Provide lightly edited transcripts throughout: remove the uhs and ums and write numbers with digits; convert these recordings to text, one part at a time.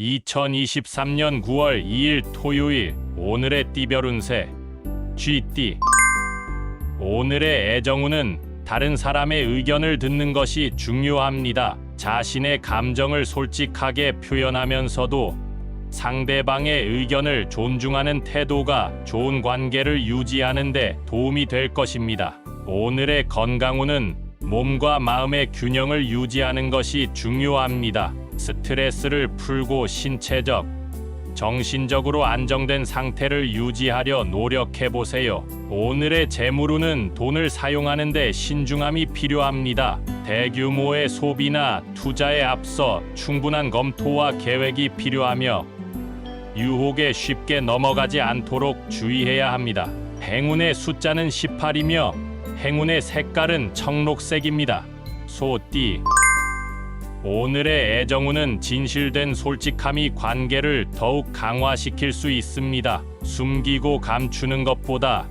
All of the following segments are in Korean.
2023년 9월 2일 토요일. 오늘의 띠별 운세 쥐띠. 오늘의 애정운은 다른 사람의 의견을 듣는 것이 중요합니다. 자신의 감정을 솔직하게 표현하면서도 상대방의 의견을 존중하는 태도가 좋은 관계를 유지하는 데 도움이 될 것입니다. 오늘의 건강운은 몸과 마음의 균형을 유지하는 것이 중요합니다. 스트레스를 풀고 신체적, 정신적으로 안정된 상태를 유지하려 노력해보세요. 오늘의 재물운은 돈을 사용하는 데 신중함이 필요합니다. 대규모의 소비나 투자에 앞서 충분한 검토와 계획이 필요하며 유혹에 쉽게 넘어가지 않도록 주의해야 합니다. 행운의 숫자는 18이며 행운의 색깔은 청록색입니다. 소띠. 오늘의 애정운은 진실된 솔직함이 관계를 더욱 강화시킬 수 있습니다. 숨기고 감추는 것보다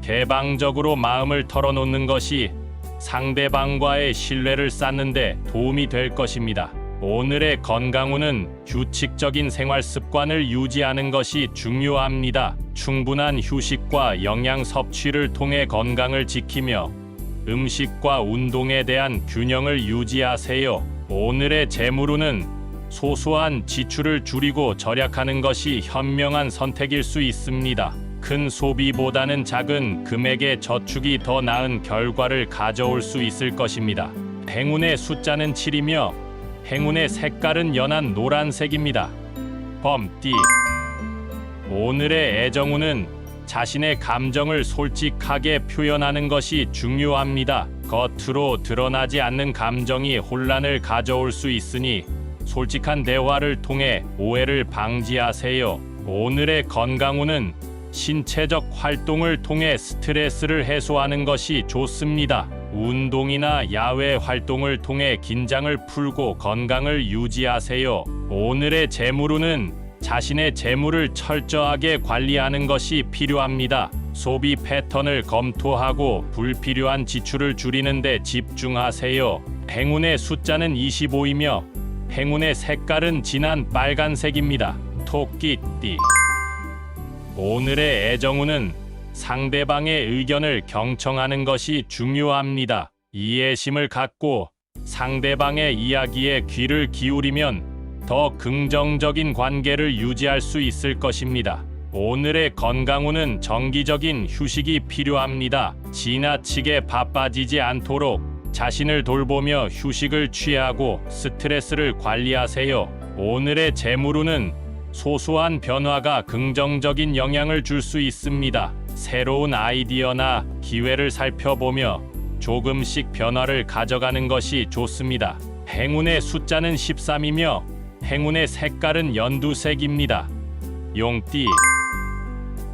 개방적으로 마음을 털어놓는 것이 상대방과의 신뢰를 쌓는 데 도움이 될 것입니다. 오늘의 건강운은 규칙적인 생활 습관을 유지하는 것이 중요합니다. 충분한 휴식과 영양 섭취를 통해 건강을 지키며 음식과 운동에 대한 균형을 유지하세요. 오늘의 재물운은 소소한 지출을 줄이고 절약하는 것이 현명한 선택일 수 있습니다. 큰 소비보다는 작은 금액의 저축이 더 나은 결과를 가져올 수 있을 것입니다. 행운의 숫자는 7이며 행운의 색깔은 연한 노란색입니다. 범띠. 오늘의 애정운은 자신의 감정을 솔직하게 표현하는 것이 중요합니다. 겉으로 드러나지 않는 감정이 혼란을 가져올 수 있으니 솔직한 대화를 통해 오해를 방지하세요. 오늘의 건강운은 신체적 활동을 통해 스트레스를 해소하는 것이 좋습니다. 운동이나 야외 활동을 통해 긴장을 풀고 건강을 유지하세요. 오늘의 재물운은 자신의 재물을 철저하게 관리하는 것이 필요합니다. 소비 패턴을 검토하고 불필요한 지출을 줄이는 데 집중하세요. 행운의 숫자는 25이며 행운의 색깔은 진한 빨간색입니다. 토끼띠. 오늘의 애정운은 상대방의 의견을 경청하는 것이 중요합니다. 이해심을 갖고 상대방의 이야기에 귀를 기울이면 더 긍정적인 관계를 유지할 수 있을 것입니다. 오늘의 건강운은 정기적인 휴식이 필요합니다. 지나치게 바빠지지 않도록 자신을 돌보며 휴식을 취하고 스트레스를 관리하세요. 오늘의 재물운은 소소한 변화가 긍정적인 영향을 줄 수 있습니다. 새로운 아이디어나 기회를 살펴보며 조금씩 변화를 가져가는 것이 좋습니다. 행운의 숫자는 13이며 행운의 색깔은 연두색입니다. 용띠.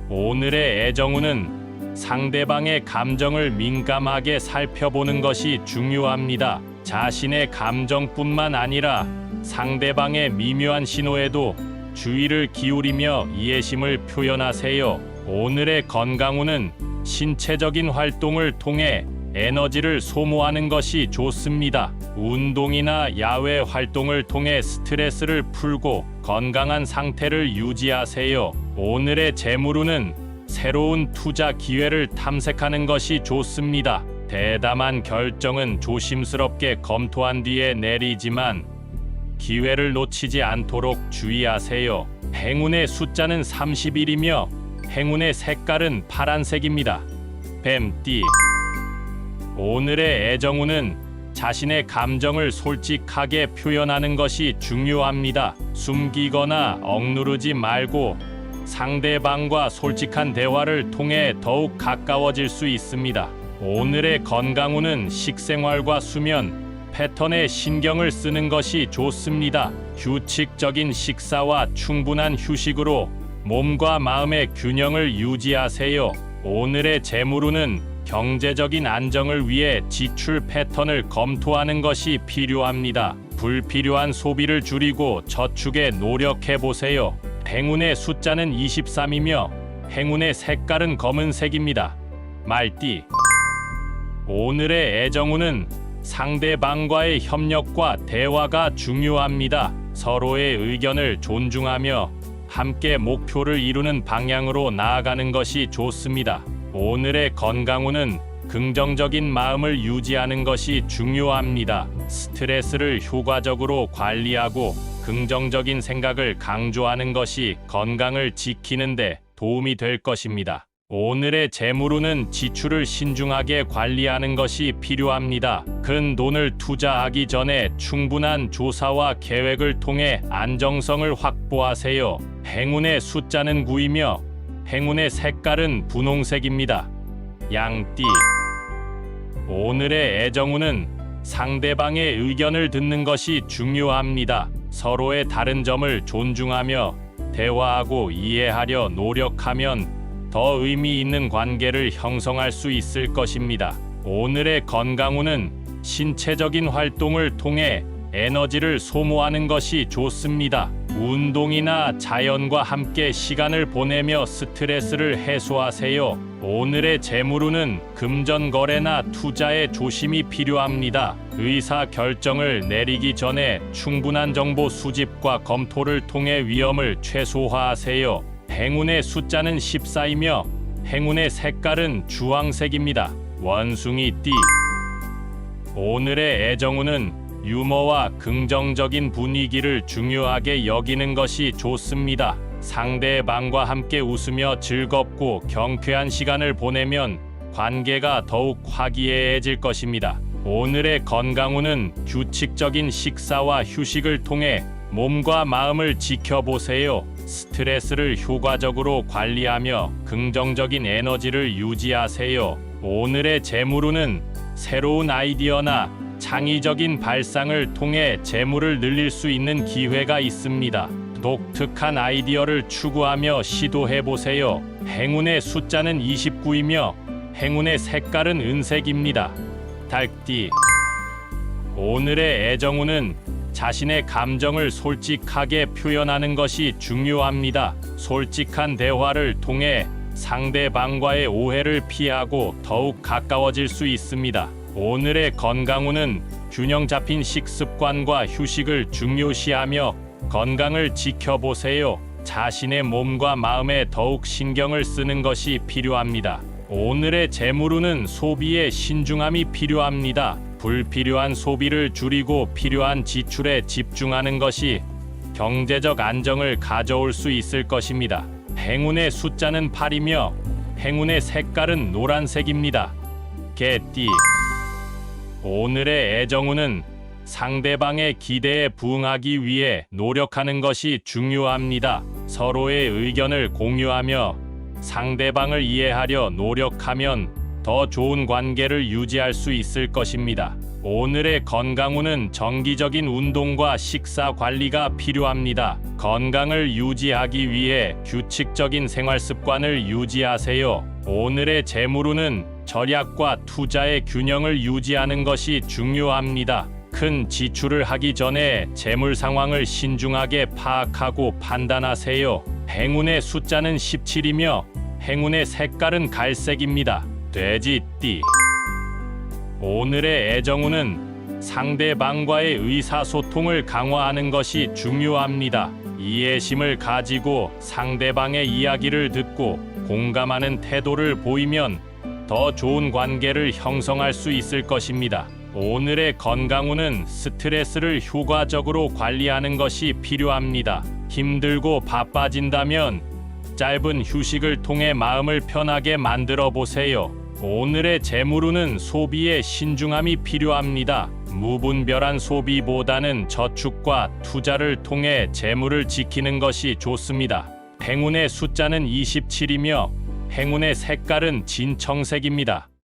오늘의 애정운은 상대방의 감정을 민감하게 살펴보는 것이 중요합니다. 자신의 감정뿐만 아니라 상대방의 미묘한 신호에도 주의를 기울이며 이해심을 표현하세요. 오늘의 건강운은 신체적인 활동을 통해 에너지를 소모하는 것이 좋습니다. 운동이나 야외 활동을 통해 스트레스를 풀고 건강한 상태를 유지하세요. 오늘의 재물운은 새로운 투자 기회를 탐색하는 것이 좋습니다. 대담한 결정은 조심스럽게 검토한 뒤에 내리지만 기회를 놓치지 않도록 주의하세요. 행운의 숫자는 31이며 행운의 색깔은 파란색입니다. 뱀띠. 오늘의 애정운은 자신의 감정을 솔직하게 표현하는 것이 중요합니다. 숨기거나 억누르지 말고 상대방과 솔직한 대화를 통해 더욱 가까워질 수 있습니다. 오늘의 건강운은 식생활과 수면 패턴에 신경을 쓰는 것이 좋습니다. 규칙적인 식사와 충분한 휴식으로 몸과 마음의 균형을 유지하세요. 오늘의 재물운은 경제적인 안정을 위해 지출 패턴을 검토하는 것이 필요합니다. 불필요한 소비를 줄이고 저축에 노력해 보세요. 행운의 숫자는 23이며 행운의 색깔은 검은색입니다. 말띠. 오늘의 애정운은 상대방과의 협력과 대화가 중요합니다. 서로의 의견을 존중하며 함께 목표를 이루는 방향으로 나아가는 것이 좋습니다. 오늘의 건강운은 긍정적인 마음을 유지하는 것이 중요합니다. 스트레스를 효과적으로 관리하고 긍정적인 생각을 강조하는 것이 건강을 지키는 데 도움이 될 것입니다. 오늘의 재물운은 지출을 신중하게 관리하는 것이 필요합니다. 큰 돈을 투자하기 전에 충분한 조사와 계획을 통해 안정성을 확보하세요. 행운의 숫자는 9이며 행운의 색깔은 분홍색입니다. 양띠. 오늘의 애정운은 상대방의 의견을 듣는 것이 중요합니다. 서로의 다른 점을 존중하며 대화하고 이해하려 노력하면 더 의미 있는 관계를 형성할 수 있을 것입니다. 오늘의 건강운은 신체적인 활동을 통해 에너지를 소모하는 것이 좋습니다. 운동이나 자연과 함께 시간을 보내며 스트레스를 해소하세요. 오늘의 재물운은 금전 거래나 투자에 조심이 필요합니다. 의사 결정을 내리기 전에 충분한 정보 수집과 검토를 통해 위험을 최소화하세요. 행운의 숫자는 14이며 행운의 색깔은 주황색입니다. 원숭이띠. 오늘의 애정운은 유머와 긍정적인 분위기를 중요하게 여기는 것이 좋습니다. 상대방과 함께 웃으며 즐겁고 경쾌한 시간을 보내면 관계가 더욱 화기애애해질 것입니다. 오늘의 건강운은 규칙적인 식사와 휴식을 통해 몸과 마음을 지켜보세요. 스트레스를 효과적으로 관리하며 긍정적인 에너지를 유지하세요. 오늘의 재물운은 새로운 아이디어나 창의적인 발상을 통해 재물을 늘릴 수 있는 기회가 있습니다. 독특한 아이디어를 추구하며 시도해보세요. 행운의 숫자는 29이며 행운의 색깔은 은색입니다. 달띠. 오늘의 애정운은 자신의 감정을 솔직하게 표현하는 것이 중요합니다. 솔직한 대화를 통해 상대방과의 오해를 피하고 더욱 가까워질 수 있습니다. 오늘의 건강운은 균형 잡힌 식습관과 휴식을 중요시하며 건강을 지켜보세요. 자신의 몸과 마음에 더욱 신경을 쓰는 것이 필요합니다. 오늘의 재물운은 소비에 신중함이 필요합니다. 불필요한 소비를 줄이고 필요한 지출에 집중하는 것이 경제적 안정을 가져올 수 있을 것입니다. 행운의 숫자는 8이며 행운의 색깔은 노란색입니다. 개띠. 오늘의 애정운은 상대방의 기대에 부응하기 위해 노력하는 것이 중요합니다. 서로의 의견을 공유하며 상대방을 이해하려 노력하면 더 좋은 관계를 유지할 수 있을 것입니다. 오늘의 건강운은 정기적인 운동과 식사 관리가 필요합니다. 건강을 유지하기 위해 규칙적인 생활 습관을 유지하세요. 오늘의 재물운은 절약과 투자의 균형을 유지하는 것이 중요합니다. 큰 지출을 하기 전에 재물 상황을 신중하게 파악하고 판단하세요. 행운의 숫자는 17이며 행운의 색깔은 갈색입니다. 돼지띠. 오늘의 애정운은 상대방과의 의사소통을 강화하는 것이 중요합니다. 이해심을 가지고 상대방의 이야기를 듣고 공감하는 태도를 보이면 더 좋은 관계를 형성할 수 있을 것입니다. 오늘의 건강운은 스트레스를 효과적으로 관리하는 것이 필요합니다. 힘들고 바빠진다면 짧은 휴식을 통해 마음을 편하게 만들어 보세요. 오늘의 재물운은 소비에 신중함이 필요합니다. 무분별한 소비보다는 저축과 투자를 통해 재물을 지키는 것이 좋습니다. 행운의 숫자는 27이며 행운의 색깔은 진청색입니다.